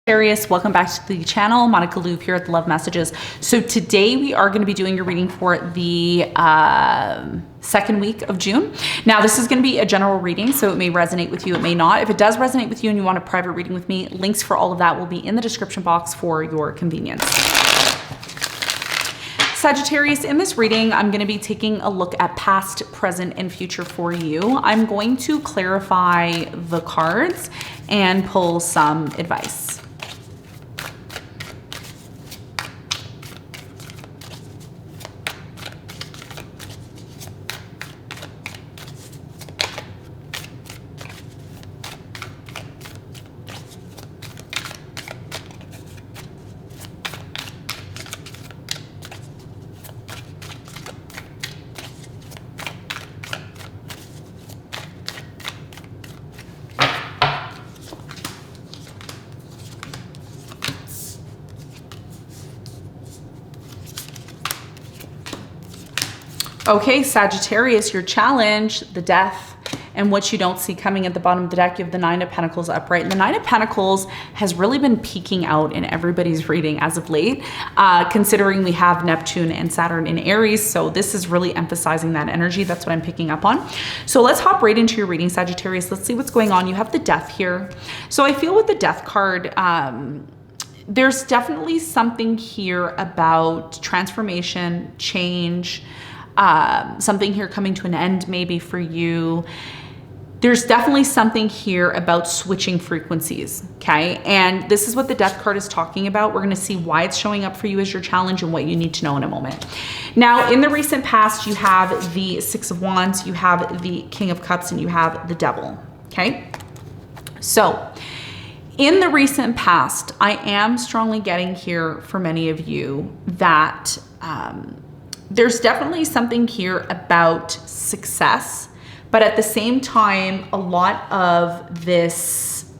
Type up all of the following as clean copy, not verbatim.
Sagittarius, welcome back to the channel. Monica Louvre here at the Love Messages. So today we are going to be doing your reading for the second week of June. Now this is going to be a general reading, so it may resonate with you, it may not. If it does resonate with you and you want a private reading with me, links for all of that will be in the description box for your convenience. Sagittarius, in this reading, I'm going to be taking a look at past, present, and future for you. I'm going to clarify the cards and pull some advice. Okay, Sagittarius, your challenge, the death, and what you don't see coming at the bottom of the deck. You have the Nine of Pentacles upright. And the Nine of Pentacles has really been peeking out in everybody's reading as of late, considering we have Neptune and Saturn in Aries. So this is really emphasizing that energy. That's what I'm picking up on. So let's hop right into your reading, Sagittarius. Let's see what's going on. You have the Death here. So I feel with the Death card, there's definitely something here about transformation, change, something here coming to an end maybe for you. There's definitely something here about switching frequencies, okay? And this is what the Death card is talking about. We're gonna see why it's showing up for you as your challenge and what you need to know in a moment. Now, in the recent past, you have the Six of Wands, you have the King of Cups, and you have the Devil, okay? So, in the recent past, I am strongly getting here for many of you that there's definitely something here about success, but at the same time, a lot of this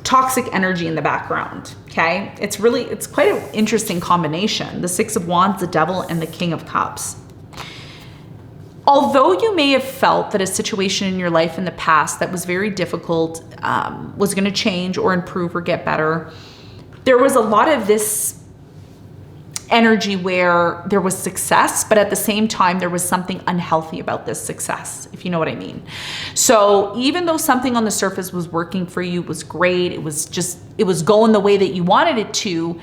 toxic energy in the background, okay? It's quite an interesting combination. The Six of Wands, the Devil, and the King of Cups. Although you may have felt that a situation in your life in the past that was very difficult was gonna change or improve or get better, there was a lot of this energy where there was success, but at the same time, there was something unhealthy about this success, if you know what I mean. So even though something on the surface was working for you, was great, it was going the way that you wanted it to,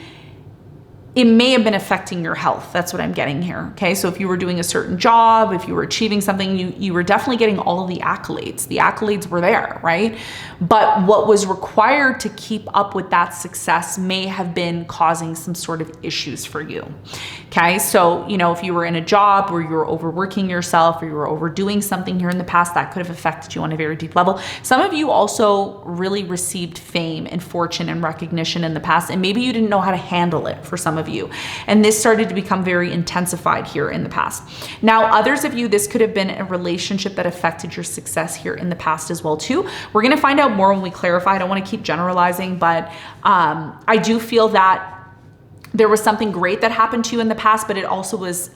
it may have been affecting your health. That's what I'm getting here, okay? So if you were doing a certain job, if you were achieving something, you were definitely getting all of the accolades. The accolades were there, right? But what was required to keep up with that success may have been causing some sort of issues for you, okay? So, you know, if you were in a job where you were overworking yourself or you were overdoing something here in the past, that could have affected you on a very deep level. Some of you also really received fame and fortune and recognition in the past, and maybe you didn't know how to handle it for some of you. And this started to become very intensified here in the past. Now, others of you, this could have been a relationship that affected your success here in the past as well too. We're going to find out more when we clarify. I don't want to keep generalizing, but I do feel that there was something great that happened to you in the past, but it also was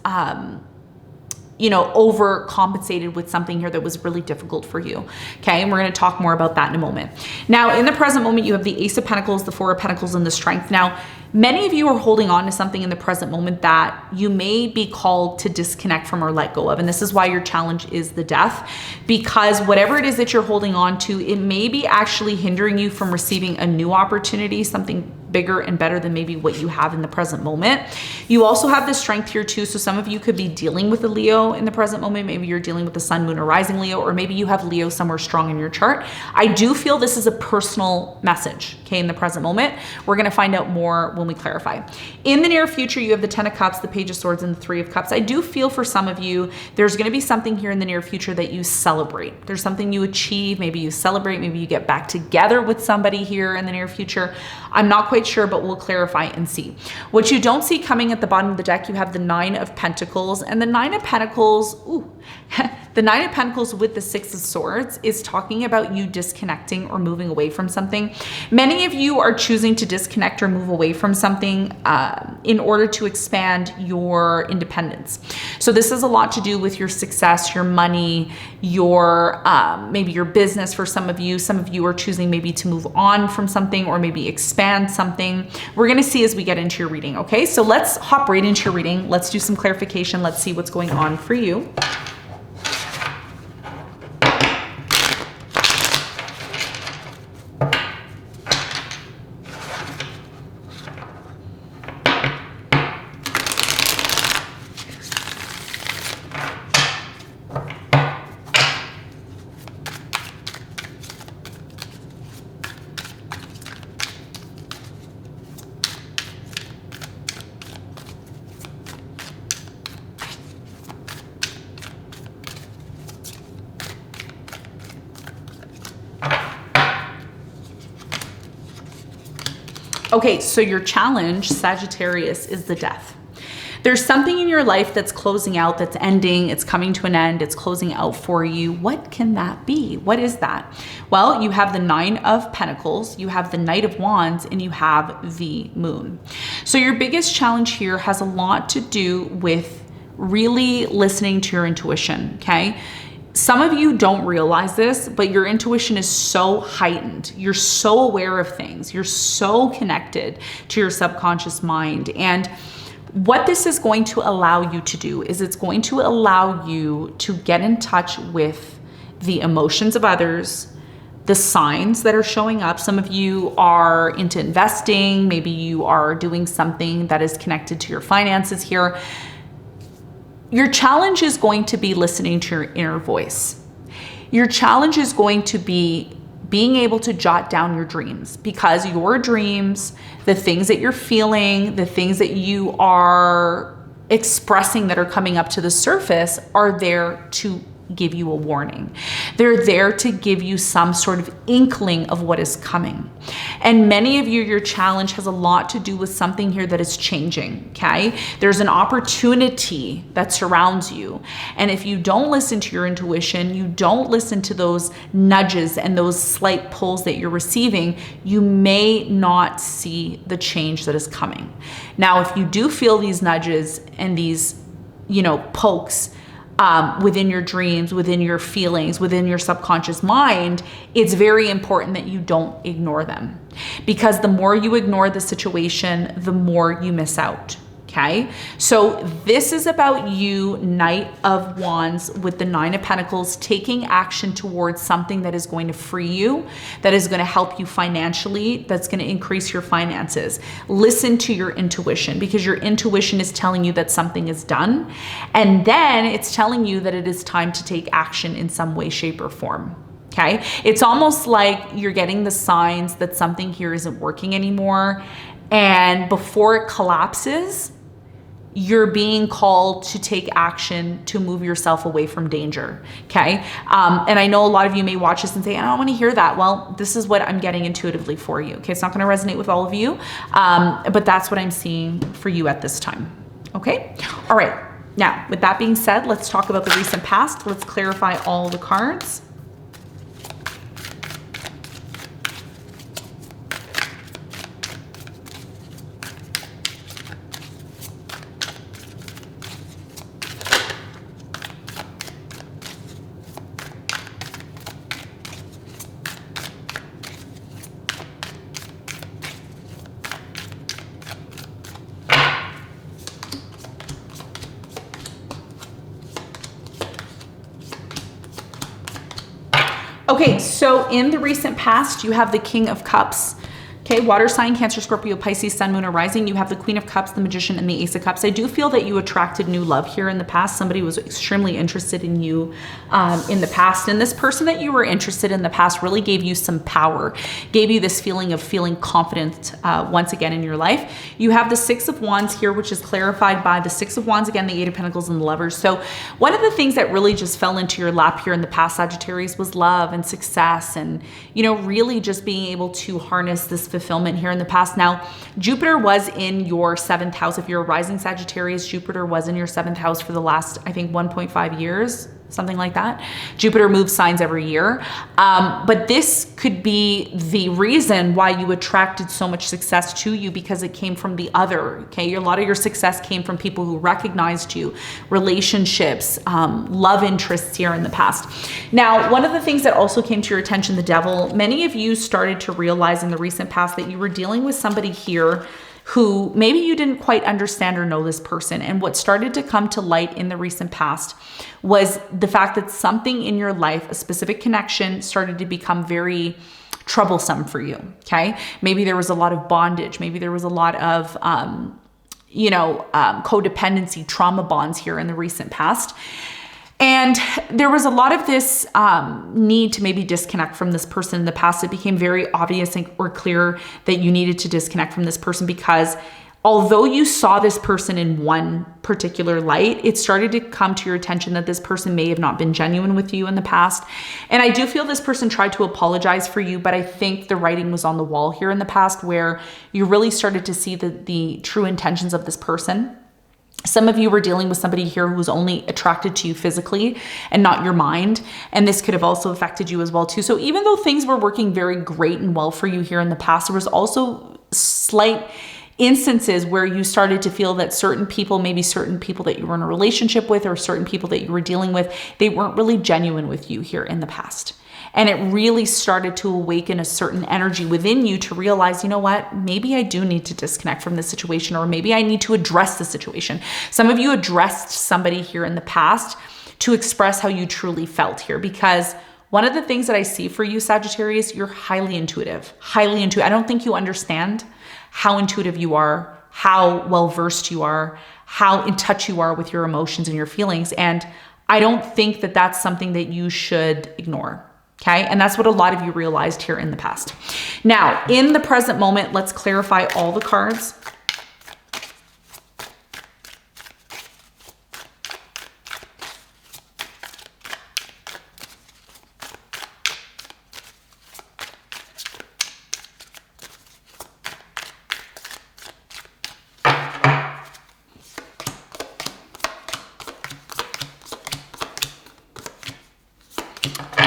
you know, overcompensated with something here that was really difficult for you, okay? And we're gonna talk more about that in a moment. Now, in the present moment, you have the Ace of Pentacles, the Four of Pentacles, and the Strength. Now, many of you are holding on to something in the present moment that you may be called to disconnect from or let go of. And this is why your challenge is the Death, because whatever it is that you're holding on to, it may be actually hindering you from receiving a new opportunity, something bigger and better than maybe what you have in the present moment. You also have the Strength here too. So some of you could be dealing with a Leo in the present moment. Maybe you're dealing with the Sun, Moon, or Rising Leo, or maybe you have Leo somewhere strong in your chart. I do feel this is a personal message, okay, in the present moment. We're gonna find out more when we clarify. In the near future, you have the Ten of Cups, the Page of Swords, and the Three of Cups. I do feel for some of you, there's gonna be something here in the near future that you celebrate. There's something you achieve, maybe you celebrate, maybe you get back together with somebody here in the near future. I'm not quite sure, but we'll clarify and see. What you don't see coming at the bottom of the deck, you have the Nine of Pentacles, and the Nine of Pentacles, ooh, The Nine of Pentacles with the Six of Swords is talking about you disconnecting or moving away from something. Many of you are choosing to disconnect or move away from something in order to expand your independence. So this has a lot to do with your success, your money, your maybe your business for some of you. Some of you are choosing maybe to move on from something or maybe expand something. We're going to see as we get into your reading, okay? So let's hop right into your reading. Let's do some clarification. Let's see what's going on for you. Okay, so your challenge, Sagittarius, is the death. There's something in your life that's closing out, that's ending, it's coming to an end, it's closing out for you. What can that be? What is that? Well, you have the Nine of Pentacles, you have the Knight of Wands, and you have the Moon. So your biggest challenge here has a lot to do with really listening to your intuition, okay? Some of you don't realize this, but your intuition is so heightened. You're so aware of things. You're so connected to your subconscious mind. And what this is going to allow you to do is it's going to allow you to get in touch with the emotions of others, the signs that are showing up. Some of you are into investing. Maybe you are doing something that is connected to your finances here. Your challenge is going to be listening to your inner voice. Your challenge is going to be being able to jot down your dreams, because your dreams, the things that you're feeling, the things that you are expressing that are coming up to the surface are there to give you a warning. They're there to give you some sort of inkling of what is coming. And many of you, your challenge has a lot to do with something here that is changing, okay? There's an opportunity that surrounds you. And if you don't listen to your intuition, you don't listen to those nudges and those slight pulls that you're receiving, you may not see the change that is coming. Now, if you do feel these nudges and these, pokes, within your dreams, within your feelings, within your subconscious mind, it's very important that you don't ignore them. Because the more you ignore the situation, the more you miss out. Okay, so this is about you, Knight of Wands with the Nine of Pentacles, taking action towards something that is going to free you, that is going to help you financially, that's going to increase your finances. Listen to your intuition, because your intuition is telling you that something is done. And then it's telling you that it is time to take action in some way, shape, or form. Okay, it's almost like you're getting the signs that something here isn't working anymore. And before it collapses, you're being called to take action to move yourself away from danger, okay? And I know a lot of you may watch this and say, I don't want to hear that. Well, this is what I'm getting intuitively for you, okay? It's not going to resonate with all of you, but that's what I'm seeing for you at this time, okay? All right, now, with that being said, let's talk about the recent past. Let's clarify all the cards. Okay, so in the recent past, you have the King of Cups. Okay, water sign, Cancer, Scorpio, Pisces, Sun, Moon, or Rising. You have the Queen of Cups, the Magician, and the Ace of Cups. I do feel that you attracted new love here in the past. Somebody was extremely interested in you in the past. And this person that you were interested in the past really gave you some power, gave you this feeling of feeling confident once again in your life. You have the Six of Wands here, which is clarified by the Six of Wands, again, the Eight of Pentacles, and the Lovers. So one of the things that really just fell into your lap here in the past, Sagittarius, was love and success and, really just being able to harness this fulfillment here in the past. Now, Jupiter was in your 7th house. If you're a rising Sagittarius, Jupiter was in your 7th house for the last, I think, 1.5 years. something like that. Jupiter moves signs every year. But this could be the reason why you attracted so much success to you, because it came from the other, okay? A lot of your success came from people who recognized you, relationships, love interests here in the past. Now, one of the things that also came to your attention, the devil, many of you started to realize in the recent past that you were dealing with somebody here who maybe you didn't quite understand or know this person. And what started to come to light in the recent past was the fact that something in your life, a specific connection, started to become very troublesome for you, okay? Maybe there was a lot of bondage. Maybe there was a lot of, codependency, trauma bonds here in the recent past. And there was a lot of this need to maybe disconnect from this person in the past. It became very obvious or clear that you needed to disconnect from this person, because although you saw this person in one particular light, it started to come to your attention that this person may have not been genuine with you in the past. And I do feel this person tried to apologize for you, but I think the writing was on the wall here in the past, where you really started to see the true intentions of this person. Some of you were dealing with somebody here who was only attracted to you physically and not your mind. And this could have also affected you as well too. So even though things were working very great and well for you here in the past, there was also slight instances where you started to feel that certain people, maybe certain people that you were in a relationship with or certain people that you were dealing with, they weren't really genuine with you here in the past. And it really started to awaken a certain energy within you to realize, you know what, maybe I do need to disconnect from this situation, or maybe I need to address the situation. Some of you addressed somebody here in the past to express how you truly felt here, because one of the things that I see for you, Sagittarius, you're highly intuitive, highly intuitive. I don't think you understand how intuitive you are, how well-versed you are, how in touch you are with your emotions and your feelings. And I don't think that that's something that you should ignore. Okay, and that's what a lot of you realized here in the past. Now, in the present moment, let's clarify all the cards.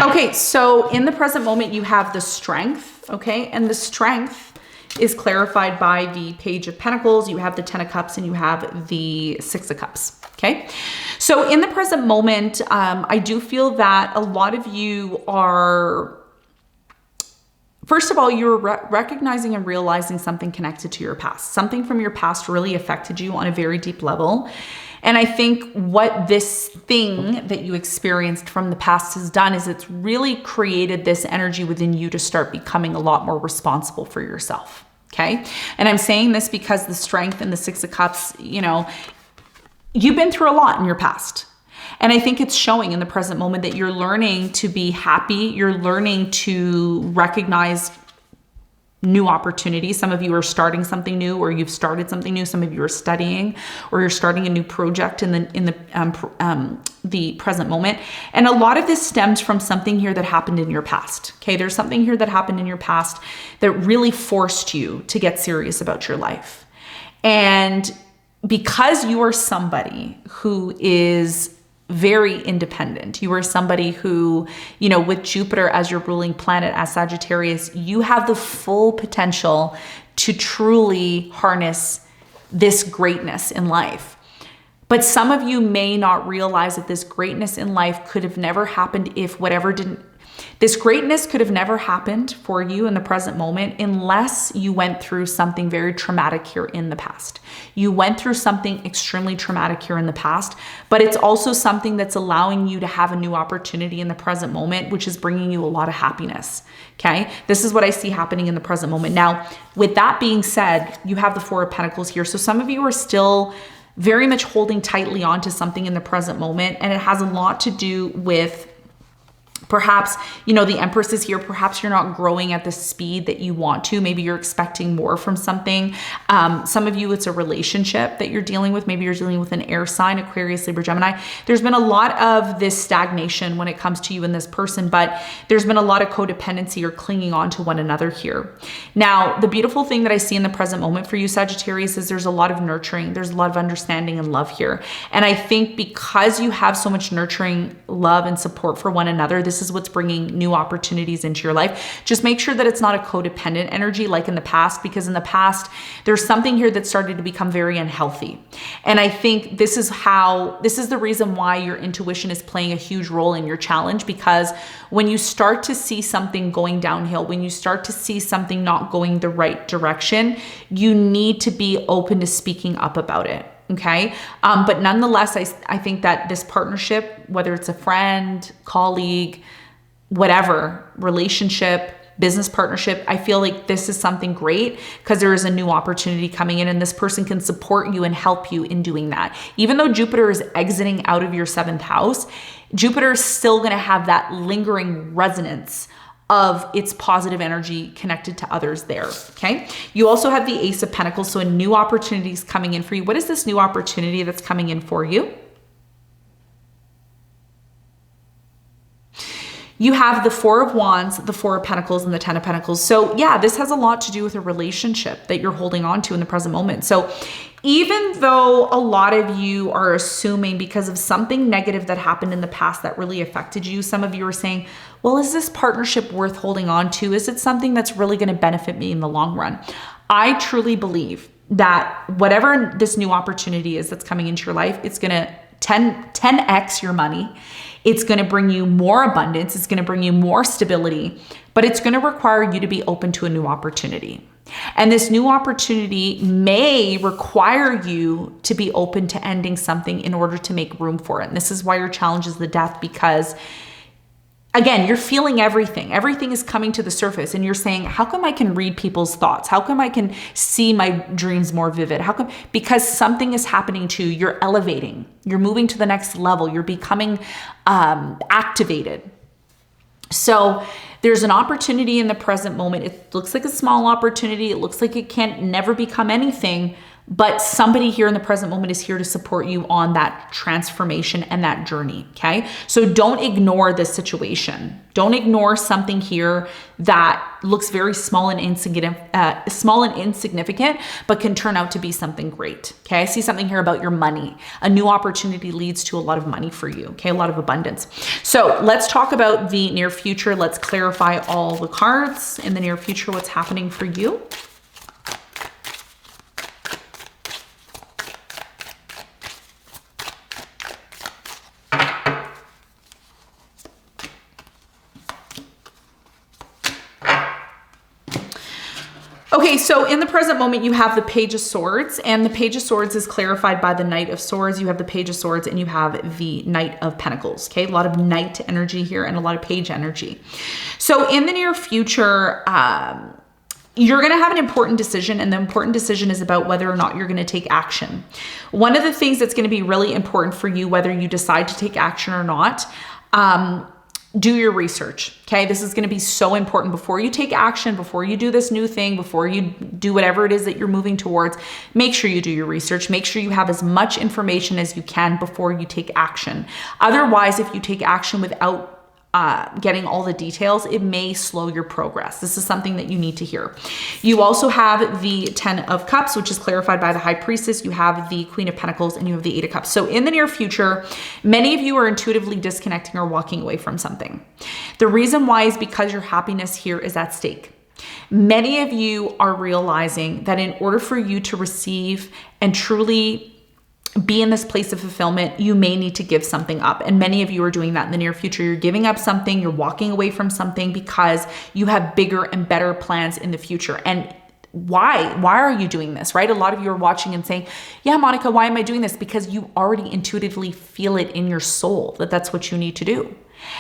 Okay, so in the present moment, you have the Strength, okay? And the Strength is clarified by the Page of Pentacles, you have the Ten of Cups, and you have the Six of Cups, okay? So in the present moment, I do feel that a lot of you are, first of all, you're recognizing and realizing something connected to your past. Something from your past really affected you on a very deep level. And I think what this thing that you experienced from the past has done is it's really created this energy within you to start becoming a lot more responsible for yourself, okay? And I'm saying this because the Strength and the Six of Cups, you've been through a lot in your past. And I think it's showing in the present moment that you're learning to be happy. You're learning to recognize new opportunities. Some of you are starting something new, or you've started something new. Some of you are studying, or you're starting a new project in the present moment. And a lot of this stems from something here that happened in your past. Okay, there's something here that happened in your past that really forced you to get serious about your life. And because you are somebody who is very independent. You are somebody who, with Jupiter as your ruling planet, as Sagittarius, you have the full potential to truly harness this greatness in life. But some of you may not realize that this greatness in life could have never happened if this greatness could have never happened for you in the present moment unless you went through something very traumatic here in the past. You went through something extremely traumatic here in the past, but it's also something that's allowing you to have a new opportunity in the present moment, which is bringing you a lot of happiness, okay? This is what I see happening in the present moment. Now, with that being said, you have the Four of Pentacles here. So some of you are still very much holding tightly onto something in the present moment, and it has a lot to do with Perhaps, you know, the Empress is here. Perhaps you're not growing at the speed that you want to. Maybe you're expecting more from something. Some of you, it's a relationship that you're dealing with. Maybe you're dealing with an air sign, Aquarius, Libra, Gemini. There's been a lot of this stagnation when it comes to you and this person, but there's been a lot of codependency or clinging on to one another here. Now, the beautiful thing that I see in the present moment for you, Sagittarius, is there's a lot of nurturing. There's a lot of understanding and love here. And I think because you have so much nurturing, love, and support for one another, this is what's bringing new opportunities into your life. Just make sure that it's not a codependent energy like in the past, because in the past, there's something here that started to become very unhealthy. And I think this is the reason why your intuition is playing a huge role in your challenge, because when you start to see something going downhill, when you start to see something not going the right direction, you need to be open to speaking up about it. Okay. But nonetheless, I think that this partnership, whether it's a friend, colleague, whatever, relationship, business partnership, I feel like this is something great because there is a new opportunity coming in, and this person can support you and help you in doing that. Even though Jupiter is exiting out of your 7th house, Jupiter is still going to have that lingering resonance of its positive energy connected to others there, okay? You also have the Ace of Pentacles, so a new opportunity is coming in for you. What is this new opportunity that's coming in for you? You have the 4 of Wands, the 4 of Pentacles, and the 10 of Pentacles. So yeah, this has a lot to do with a relationship that you're holding on to in the present moment. So even though a lot of you are assuming because of something negative that happened in the past that really affected you, some of you are saying, well, is this partnership worth holding on to? Is it something that's really going to benefit me in the long run? I truly believe that whatever this new opportunity is that's coming into your life, it's going to 10x your money. It's going to bring you more abundance. It's going to bring you more stability, but it's going to require you to be open to a new opportunity. And this new opportunity may require you to be open to ending something in order to make room for it. And this is why your challenge is the Death, because again, you're feeling everything. Everything is coming to the surface and you're saying, how come I can read people's thoughts? How come I can see my dreams more vivid? How come? Because something is happening to you. You're elevating. You're moving to the next level. You're becoming activated. So there's an opportunity in the present moment. It looks like a small opportunity. It looks like it can't never become anything, but somebody here in the present moment is here to support you on that transformation and that journey, okay? So don't ignore this situation. Don't ignore something here that looks very small and insignificant, but can turn out to be something great, okay? I see something here about your money. A new opportunity leads to a lot of money for you, okay? A lot of abundance. So let's talk about the near future. Let's clarify all the cards in the near future, what's happening for you. Okay, so in the present moment, you have the Page of Swords, and the Page of Swords is clarified by the Knight of Swords. You have the Page of Swords and you have the Knight of Pentacles, okay? A lot of Knight energy here and a lot of Page energy. So in the near future, you're going to have an important decision, and the important decision is about whether or not you're going to take action. One of the things that's going to be really important for you, whether you decide to take action or not, do your research, okay? This is going to be so important before you take action, before you do this new thing, before you do whatever it is that you're moving towards. Make sure you do your research. Make sure you have as much information as you can before you take action. Otherwise, if you take action without getting all the details, it may slow your progress. This is something that you need to hear. You also have the 10 of Cups, which is clarified by the High Priestess. You have the Queen of Pentacles and you have the 8 of Cups. So in the near future, many of you are intuitively disconnecting or walking away from something. The reason why is because your happiness here is at stake. Many of you are realizing that in order for you to receive and truly be in this place of fulfillment, you may need to give something up. And many of you are doing that in the near future. You're giving up something, you're walking away from something because you have bigger and better plans in the future. And why are you doing this, right? A lot of you are watching and saying, yeah, Monica, why am I doing this? Because you already intuitively feel it in your soul that that's what you need to do.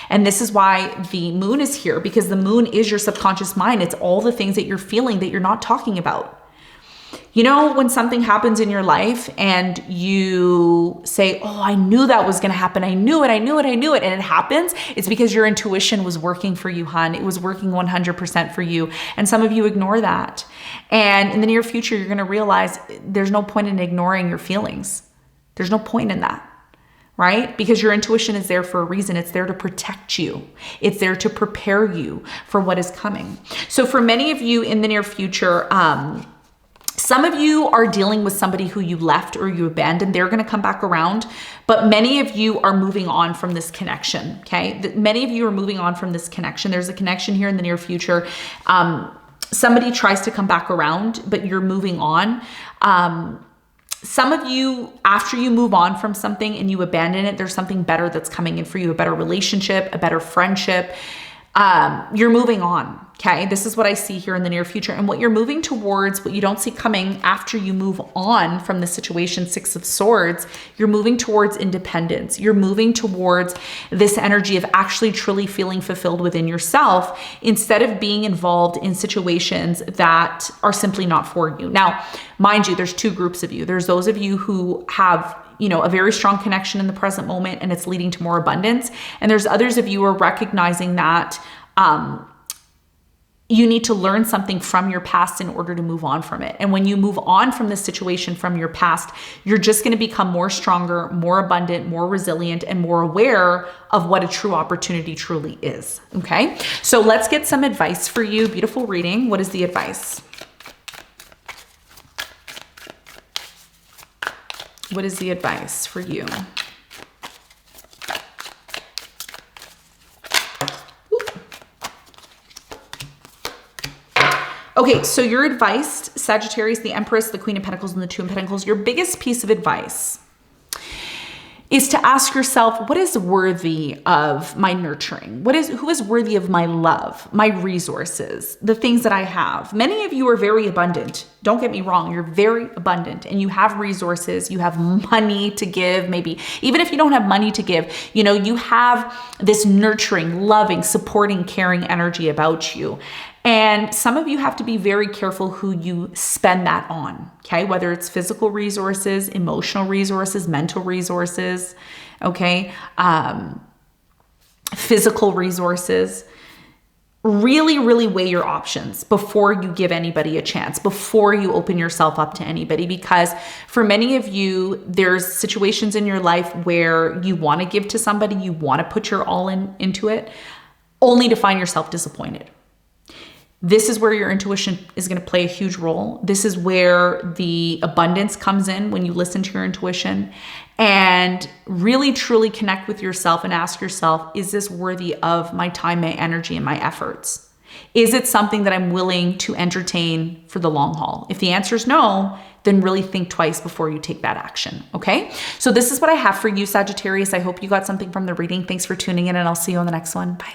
And this is why the moon is here, because the moon is your subconscious mind. It's all the things that you're feeling that you're not talking about. You know, when something happens in your life and you say, oh, I knew that was going to happen. I knew it. And it happens. It's because your intuition was working for you, hon. It was working 100% for you. And some of you ignore that. And in the near future, you're going to realize there's no point in ignoring your feelings. There's no point in that, right? Because your intuition is there for a reason. It's there to protect you. It's there to prepare you for what is coming. So for many of you in the near future, some of you are dealing with somebody who you left or you abandoned. They're going to come back around, but many of you are moving on from this connection, okay? Many of you are moving on from this connection. There's a connection here in the near future. Somebody tries to come back around, but you're moving on. Some of you, after you move on from something and you abandon it, there's something better that's coming in for you, a better relationship, a better friendship. You're moving on. Okay. This is what I see here in the near future. And what you're moving towards, what you don't see coming after you move on from the situation, 6 of Swords, you're moving towards independence. You're moving towards this energy of actually truly feeling fulfilled within yourself instead of being involved in situations that are simply not for you. Now, mind you, there's 2 groups of you. There's those of you who have, you know, a very strong connection in the present moment and it's leading to more abundance. And there's others of you who are recognizing that, you need to learn something from your past in order to move on from it. And when you move on from this situation from your past, you're just going to become more stronger, more abundant, more resilient, and more aware of what a true opportunity truly is. Okay. So let's get some advice for you. Beautiful reading. What is the advice? What is the advice for you? Okay, so your advice, Sagittarius, the Empress, the Queen of Pentacles, and the Two of Pentacles, your biggest piece of advice is to ask yourself, what is worthy of my nurturing? Who is worthy of my love, my resources, the things that I have? Many of you are very abundant. Don't get me wrong. You're very abundant and you have resources. You have money to give. Maybe even if you don't have money to give, you know, you have this nurturing, loving, supporting, caring energy about you. And some of you have to be very careful who you spend that on, okay? Whether it's physical resources, emotional resources, mental resources, okay? Physical resources. Really, really weigh your options before you give anybody a chance, before you open yourself up to anybody. Because for many of you, there's situations in your life where you want to give to somebody, you want to put your all into it, only to find yourself disappointed. This is where your intuition is going to play a huge role. This is where the abundance comes in when you listen to your intuition and really truly connect with yourself and ask yourself, is this worthy of my time, my energy, and my efforts? Is it something that I'm willing to entertain for the long haul? If the answer is no, then really think twice before you take that action. Okay. So this is what I have for you, Sagittarius. I hope you got something from the reading. Thanks for tuning in and I'll see you on the next one. Bye.